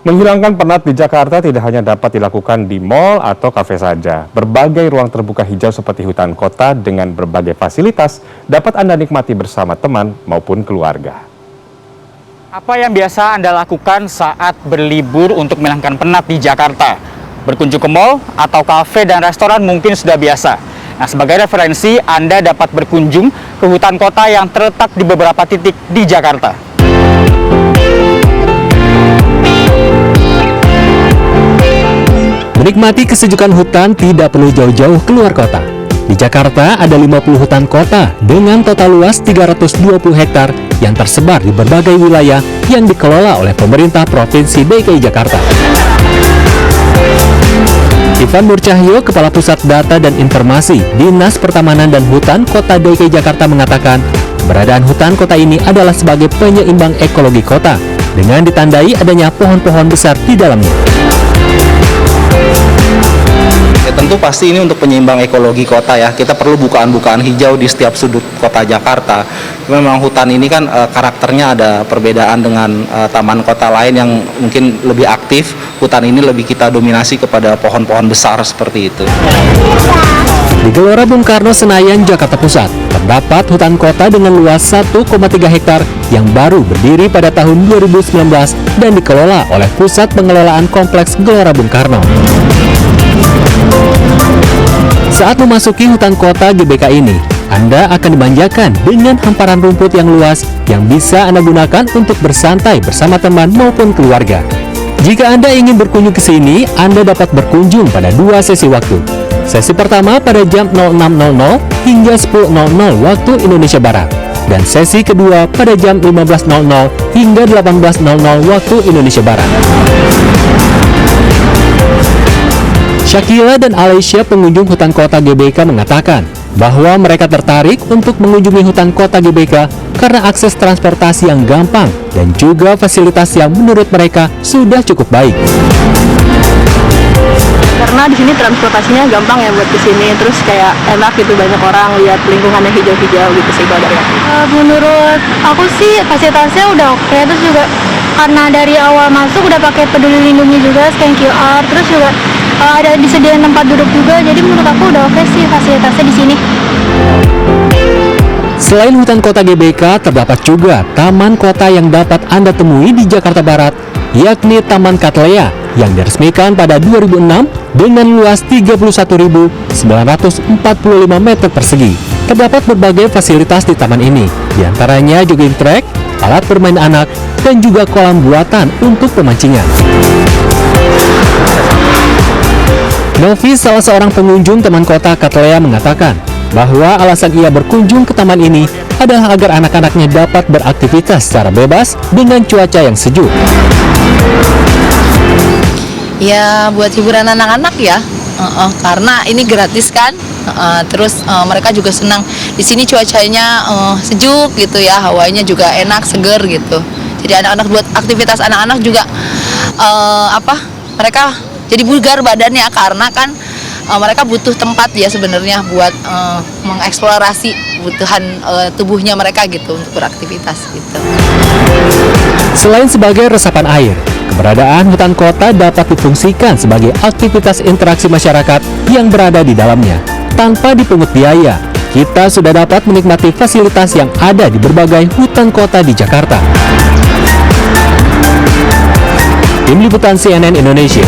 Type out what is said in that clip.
Menghilangkan penat di Jakarta tidak hanya dapat dilakukan di mal atau kafe saja. Berbagai ruang terbuka hijau seperti hutan kota dengan berbagai fasilitas dapat Anda nikmati bersama teman maupun keluarga. Apa yang biasa Anda lakukan saat berlibur untuk menghilangkan penat di Jakarta? Berkunjung ke mal atau kafe dan restoran mungkin sudah biasa. Nah, sebagai referensi, Anda dapat berkunjung ke hutan kota yang terletak di beberapa titik di Jakarta. Menikmati kesejukan hutan tidak perlu jauh-jauh keluar kota. Di Jakarta ada 50 hutan kota dengan total luas 320 hektar yang tersebar di berbagai wilayah yang dikelola oleh pemerintah Provinsi DKI Jakarta. Ivan Nurcahyo, Kepala Pusat Data dan Informasi Dinas Pertamanan dan Hutan Kota DKI Jakarta mengatakan, keberadaan hutan kota ini adalah sebagai penyeimbang ekologi kota dengan ditandai adanya pohon-pohon besar di dalamnya. Ya, tentu pasti ini untuk penyeimbang ekologi kota ya. Kita perlu bukaan-bukaan hijau di setiap sudut kota Jakarta. Memang hutan ini kan karakternya ada perbedaan dengan taman kota lain yang mungkin lebih aktif. Hutan ini lebih kita dominasi kepada pohon-pohon besar seperti itu. Di Gelora Bung Karno, Senayan, Jakarta Pusat, terdapat hutan kota dengan luas 1,3 hektar yang baru berdiri pada tahun 2019 dan dikelola oleh Pusat Pengelolaan Kompleks Gelora Bung Karno. Saat memasuki hutan kota GBK ini, Anda akan dimanjakan dengan hamparan rumput yang luas yang bisa Anda gunakan untuk bersantai bersama teman maupun keluarga. Jika Anda ingin berkunjung ke sini, Anda dapat berkunjung pada 2 sesi waktu. Sesi pertama pada jam 06.00 hingga 10.00 waktu Indonesia Barat, dan sesi kedua pada jam 15.00 hingga 18.00 waktu Indonesia Barat. Syakila dan Alessia, pengunjung hutan kota GBK, mengatakan bahwa mereka tertarik untuk mengunjungi hutan kota GBK karena akses transportasi yang gampang dan juga fasilitas yang menurut mereka sudah cukup baik. Karena di sini transportasinya gampang ya buat kesini, terus kayak enak gitu, banyak orang lihat lingkungannya hijau-hijau gitu sih kalau dari aku. Menurut aku sih fasilitasnya udah oke, terus juga karena dari awal masuk udah pakai peduli lindungi juga, scan QR, terus juga ada disediain tempat duduk juga, jadi menurut aku udah oke sih fasilitasnya di sini. Selain hutan kota GBK, terdapat juga taman kota yang dapat Anda temui di Jakarta Barat, yakni Taman Katlea yang diresmikan pada 2006 dengan luas 31.945 meter persegi. Terdapat berbagai fasilitas di taman ini, diantaranya jogging track, alat bermain anak, dan juga kolam buatan untuk pemancingan. Novi, salah seorang pengunjung Taman Kota Katlea, mengatakan bahwa alasan ia berkunjung ke taman ini adalah agar anak-anaknya dapat beraktivitas secara bebas dengan cuaca yang sejuk. Ya, buat hiburan anak-anak ya, karena ini gratis kan, terus mereka juga senang. Di sini cuacanya sejuk gitu ya, hawanya juga enak, seger gitu. Jadi anak-anak buat aktivitas anak-anak juga mereka jadi bugar badannya karena kan mereka butuh tempat ya sebenarnya buat mengeksplorasi kebutuhan tubuhnya mereka gitu untuk beraktivitas gitu. Selain sebagai resapan air, keberadaan hutan kota dapat difungsikan sebagai aktivitas interaksi masyarakat yang berada di dalamnya. Tanpa dipungut biaya, kita sudah dapat menikmati fasilitas yang ada di berbagai hutan kota di Jakarta. Tim Liputan CNN Indonesia.